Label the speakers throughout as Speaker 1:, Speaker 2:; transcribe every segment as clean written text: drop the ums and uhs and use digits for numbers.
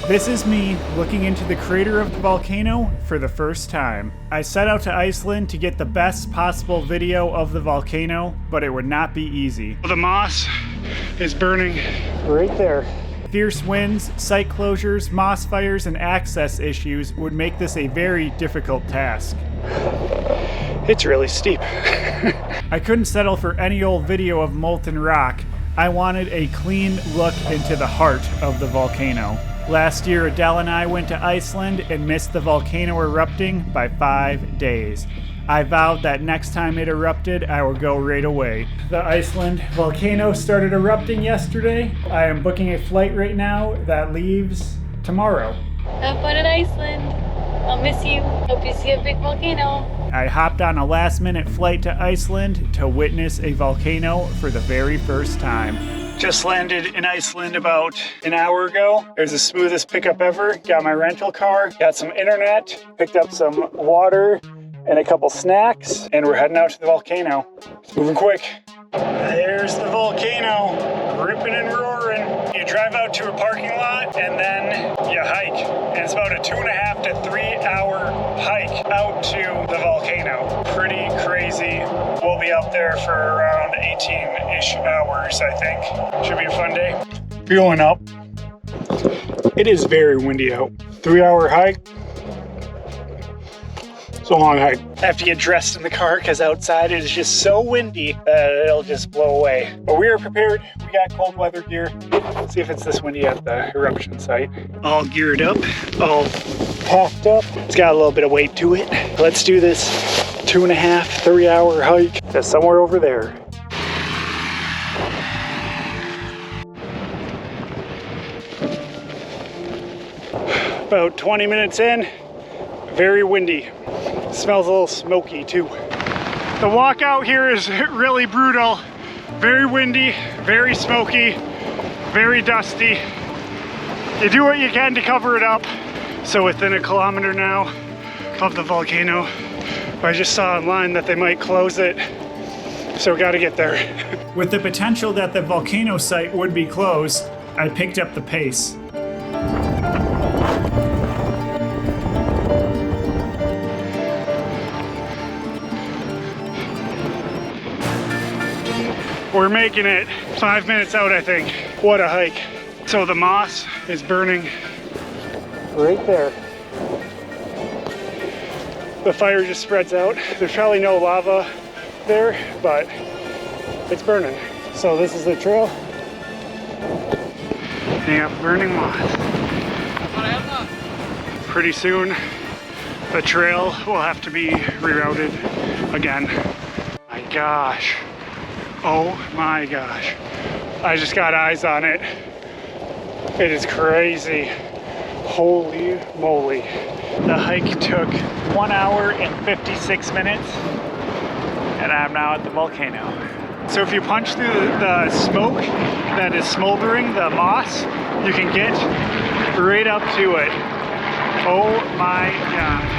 Speaker 1: This is me looking into the crater of the volcano for the first time. I set out to Iceland to get the best possible video of the volcano, but it would not be easy. The moss is burning right there. Fierce winds, site closures, moss fires, and access issues would make this a very difficult task. It's really steep. I couldn't settle for any old video of molten rock. I wanted a clean look into the heart of the volcano. Last year, Adele and I went to Iceland and missed the volcano erupting by 5 days. I vowed that next time it erupted, I would go right away. The Iceland volcano started erupting yesterday. I am booking a flight right now that leaves tomorrow.
Speaker 2: Have fun in Iceland. I'll miss you. Hope you see a big volcano.
Speaker 1: I hopped on a last-minute flight to Iceland to witness a volcano for the very first time. Just landed in Iceland about an hour ago. It was the smoothest pickup ever. Got my rental car, got some internet, picked up some water and a couple snacks, and we're heading out to the volcano. It's moving quick. There's the volcano, ripping and roaring. You drive out to a parking lot and then you hike. And it's about a 2.5 to 3 hour hike out to the volcano. Pretty crazy. We'll be up there for around 18-ish hours, I think. Should be a fun day. Fueling up. It is very windy out. 3 hour hike. It's a long hike. I have to get dressed in the car because outside it is just so windy that it'll just blow away. But we are prepared. We got cold weather gear. Let's see if it's this windy at the eruption site. All geared up, all packed up. It's got a little bit of weight to it. Let's do this 2.5, 3 hour hike to somewhere over there. About 20 minutes in, very windy. Smells a little smoky too. The walk out here is really brutal. Very windy, very smoky, very dusty. You do what you can to cover it up. So within 1 kilometer now of the volcano, I just saw online that they might close it. So we gotta get there. With the potential that the volcano site would be closed, I picked up the pace. We're making it 5 minutes out, I think. What a hike. So the moss is burning right there. The fire just spreads out. There's probably no lava there, but it's burning. So this is the trail. Yeah, burning moss. Pretty soon, the trail will have to be rerouted again. My gosh. Oh my gosh. I just got eyes on it. It is crazy. Holy moly. The hike took 1 hour and 56 minutes, and I'm now at the volcano. So if you punch through the smoke that is smoldering, the moss, you can get right up to it. Oh my gosh.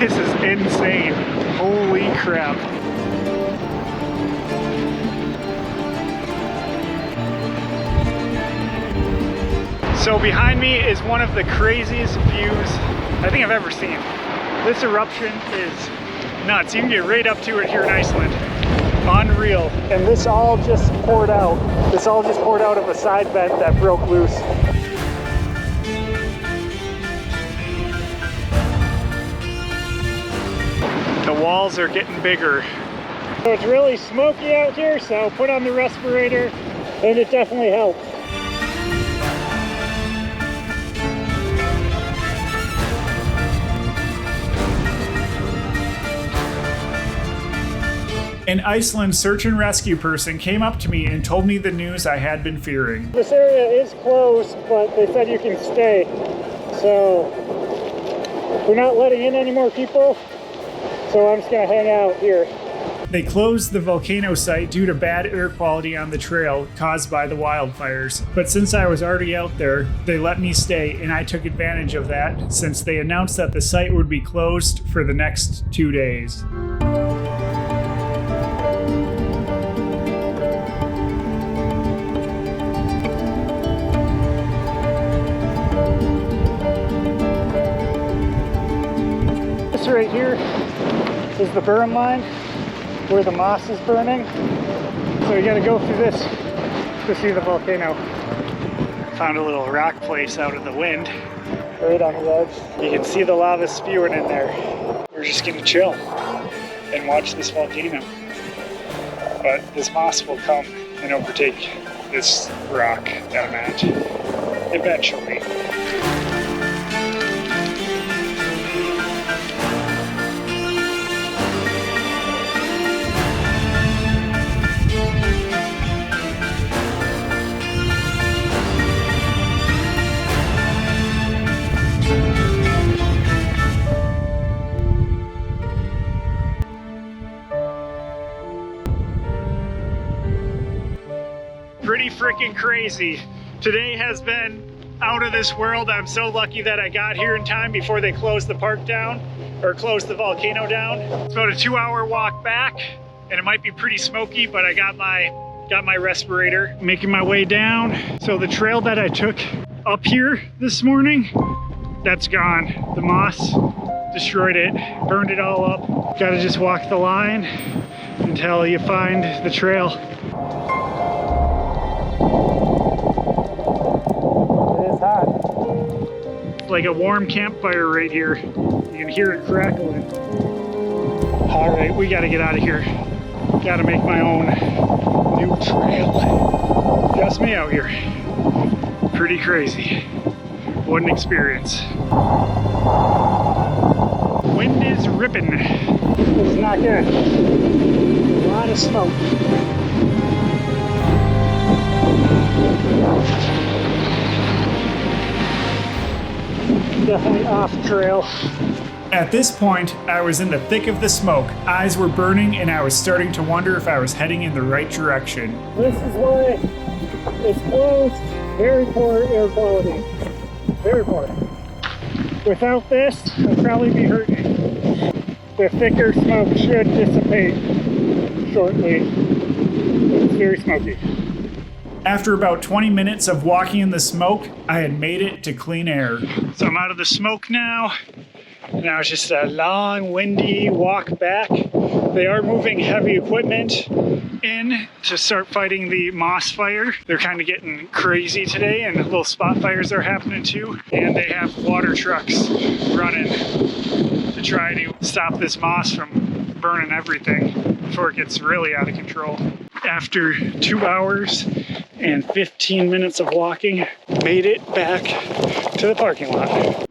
Speaker 1: This is insane. Holy crap. So behind me is one of the craziest views I think I've ever seen. This eruption is nuts. You can get right up to it here in Iceland. Unreal. And this all just poured out. This all just poured out of a side vent that broke loose. The walls are getting bigger. So it's really smoky out here, so put on the respirator and it definitely helps. An Iceland search and rescue person came up to me and told me the news I had been fearing. This area is closed, but they said you can stay. So we're not letting in any more people. So I'm just gonna hang out here. They closed the volcano site due to bad air quality on the trail caused by the wildfires. But since I was already out there, they let me stay, and I took advantage of that since they announced that the site would be closed for the next 2 days. This right here is the burn line where the moss is burning. So you gotta go through this to see the volcano. Found a little rock place out in the wind, right on the edge. You can see the lava spewing in there. We're just gonna chill and watch this volcano. But this moss will come and overtake this rock that I'm at eventually. Pretty freaking crazy. Today has been out of this world. I'm so lucky that I got here in time before they closed the park down, or closed the volcano down. It's about a 2-hour walk back, and it might be pretty smoky, but I got my respirator. Making my way down. So the trail that I took up here this morning, that's gone. The moss destroyed it, burned it all up. Gotta just walk the line until you find the trail. Like a warm campfire right here. You can hear it crackling. All right, we gotta get out of here. Gotta make my own new trail. Just me out here. Pretty crazy. What an experience. Wind is ripping. It's not good. A lot of smoke. Definitely off trail. At this point, I was in the thick of the smoke. Eyes were burning, and I was starting to wonder if I was heading in the right direction. This is why it's closed. Very poor air quality. Very poor. Without this, I'd probably be hurting. The thicker smoke should dissipate shortly. It's very smoky. After about 20 minutes of walking in the smoke, I had made it to clean air. So I'm out of the smoke now. Now it's just a long, windy walk back. They are moving heavy equipment in to start fighting the moss fire. They're kind of getting crazy today, and little spot fires are happening too. And they have water trucks running to try to stop this moss from burning everything before it gets really out of control. After 2 hours and 15 minutes of walking, made it back to the parking lot.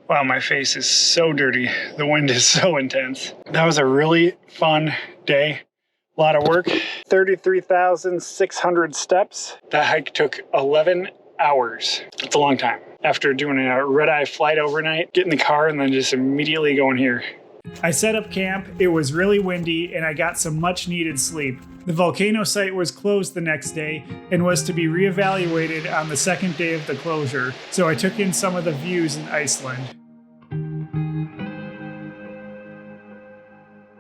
Speaker 1: Wow, my face is so dirty. The wind is so intense. That was a really fun day. A lot of work. 33,600 steps. That hike took 11 hours. That's a long time. After doing a red-eye flight overnight, get in the car and then just immediately going here. I set up camp, it was really windy, and I got some much needed sleep. The volcano site was closed the next day and was to be reevaluated on the second day of the closure, so I took in some of the views in Iceland.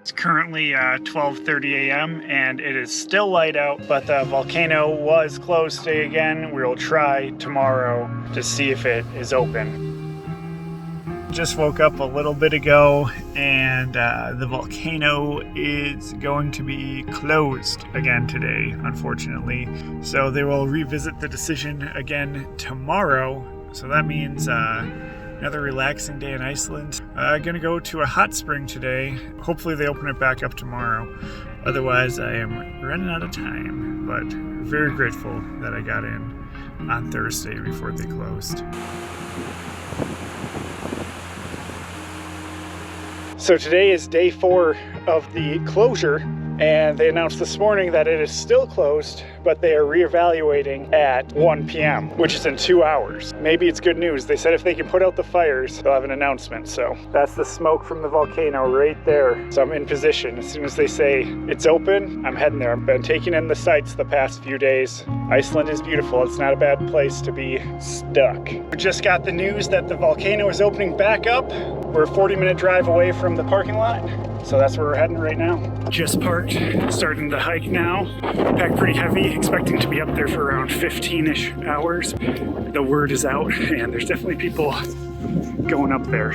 Speaker 1: It's currently 12:30 a.m. and it is still light out, but the volcano was closed today again. We'll try tomorrow to see if it is open. Just woke up a little bit ago, and the volcano is going to be closed again today, unfortunately. So they will revisit the decision again tomorrow. So that means another relaxing day in Iceland. Gonna go to a hot spring today. Hopefully they open it back up tomorrow. Otherwise, I am running out of time, but very grateful that I got in on Thursday before they closed. So today is day 4 of the closure and they announced this morning that it is still closed, but they are reevaluating at 1 p.m., which is in 2 hours. Maybe it's good news. They said if they can put out the fires, they'll have an announcement. So that's the smoke from the volcano right there. So I'm in position. As soon as they say it's open, I'm heading there. I've been taking in the sights the past few days. Iceland is beautiful. It's not a bad place to be stuck. We just got the news that the volcano is opening back up. We're a 40-minute drive away from the parking lot. So that's where we're heading right now. Just parked, starting the hike now. Packed pretty heavy, expecting to be up there for around 15-ish hours. The word is out, and there's definitely people going up there.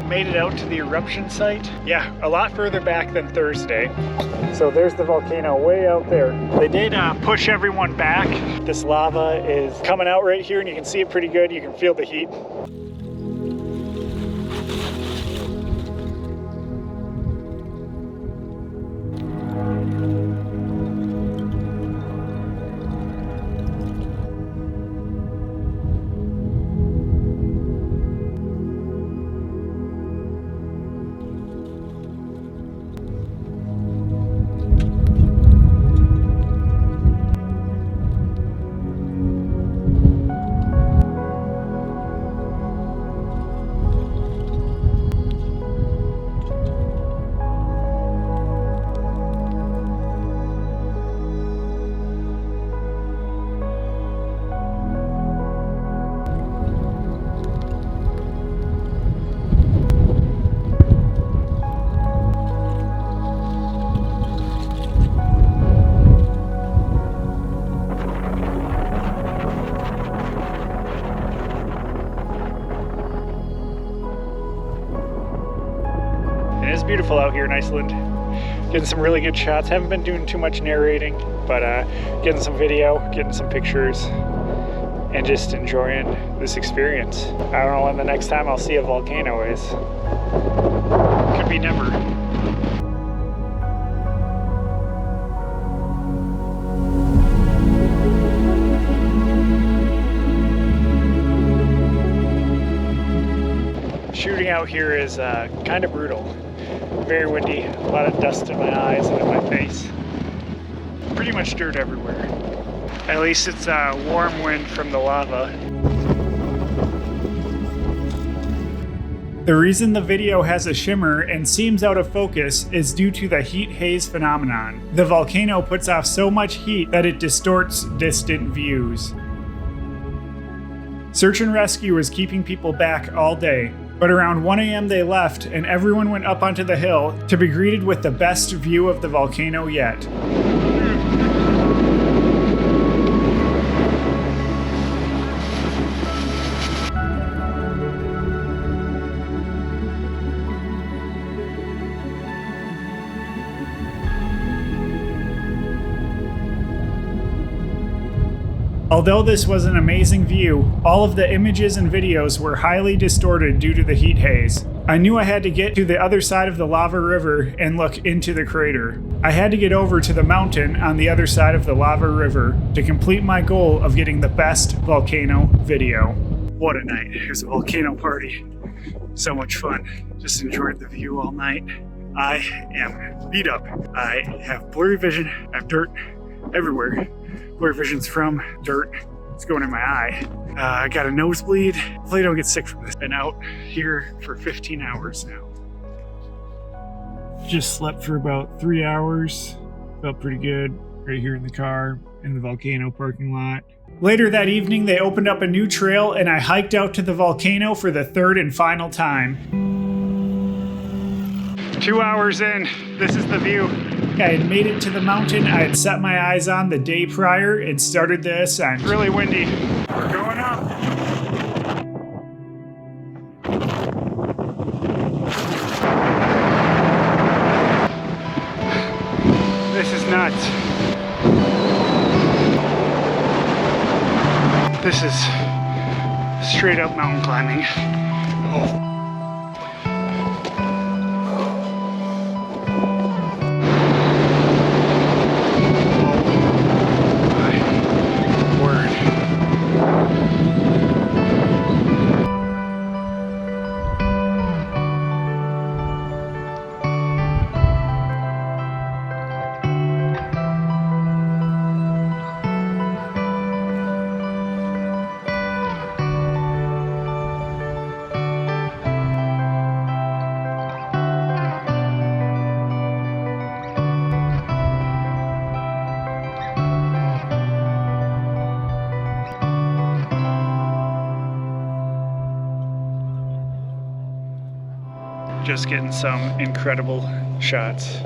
Speaker 1: Made it out to the eruption site. Yeah, a lot further back than Thursday. So there's the volcano way out there. They did push everyone back. This lava is coming out right here, and you can see it pretty good. You can feel the heat. It's beautiful out here in Iceland. Getting some really good shots. Haven't been doing too much narrating, but getting some video, getting some pictures, and just enjoying this experience. I don't know when the next time I'll see a volcano is. Could be never. Shooting out here is kind of brutal. Very windy, a lot of dust in my eyes and in my face. Pretty much dirt everywhere. At least it's a warm wind from the lava. The reason the video has a shimmer and seems out of focus is due to the heat haze phenomenon. The volcano puts off so much heat that it distorts distant views. Search and rescue was keeping people back all day. But around 1 a.m. they left, and everyone went up onto the hill to be greeted with the best view of the volcano yet. Although this was an amazing view, all of the images and videos were highly distorted due to the heat haze. I knew I had to get to the other side of the lava river and look into the crater. I had to get over to the mountain on the other side of the lava river to complete my goal of getting the best volcano video. What a night. It was a volcano party. So much fun. Just enjoyed the view all night. I am beat up. I have blurry vision. I have dirt everywhere. Blurry vision's from dirt. It's going in my eye. I got a nosebleed. Hopefully I don't get sick from this. Been out here for 15 hours now. Just slept for about 3 hours. Felt pretty good right here in the car in the volcano parking lot. Later that evening, they opened up a new trail and I hiked out to the volcano for the third and final time. 2 hours in, this is the view. I had made it to the mountain I had set my eyes on the day prior and started the ascent. Really windy. We're going up. This is nuts. This is straight up mountain climbing. Oh. just getting some incredible shots.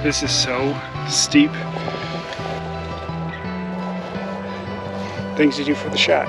Speaker 1: This is so steep. Things to do for the shot.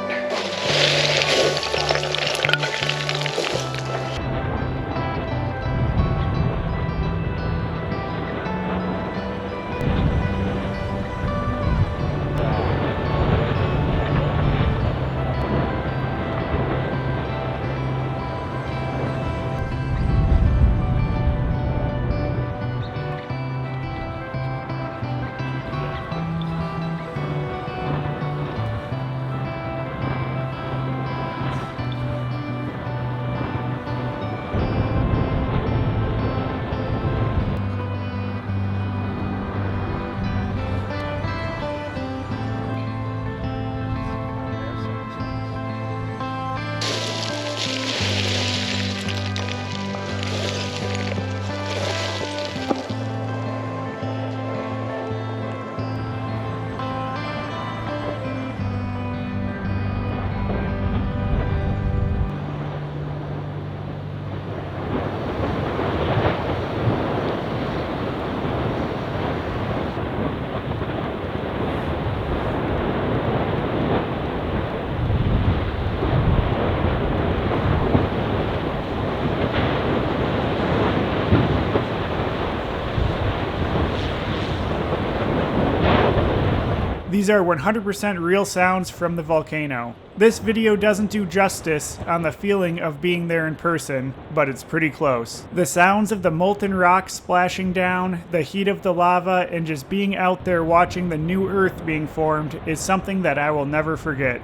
Speaker 1: These are 100% real sounds from the volcano. This video doesn't do justice on the feeling of being there in person, but it's pretty close. The sounds of the molten rock splashing down, the heat of the lava, and just being out there watching the new Earth being formed is something that I will never forget.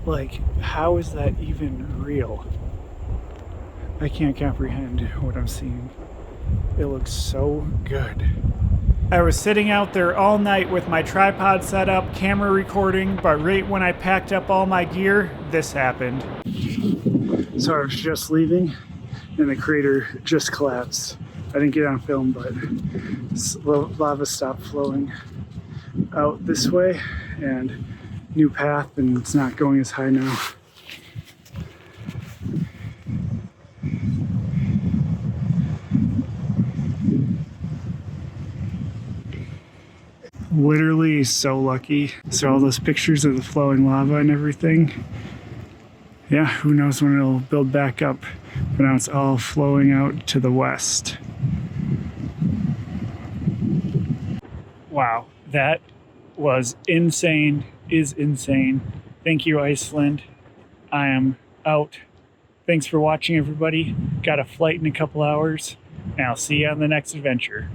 Speaker 1: Like, how is that even real? I can't comprehend what I'm seeing. It looks so good. I was sitting out there all night with my tripod set up, camera recording, but right when I packed up all my gear, this happened. So I was just leaving and the crater just collapsed. I didn't get on film, but lava stopped flowing out this way and new path, and it's not going as high now. Literally so lucky. So all those pictures of the flowing lava and everything, yeah, who knows when it'll build back up, but now it's all flowing out to the west. Wow, that was insane, is insane. Thank you, Iceland. I am out. Thanks for watching, everybody. Got a flight in a couple hours, and I'll see you on the next adventure.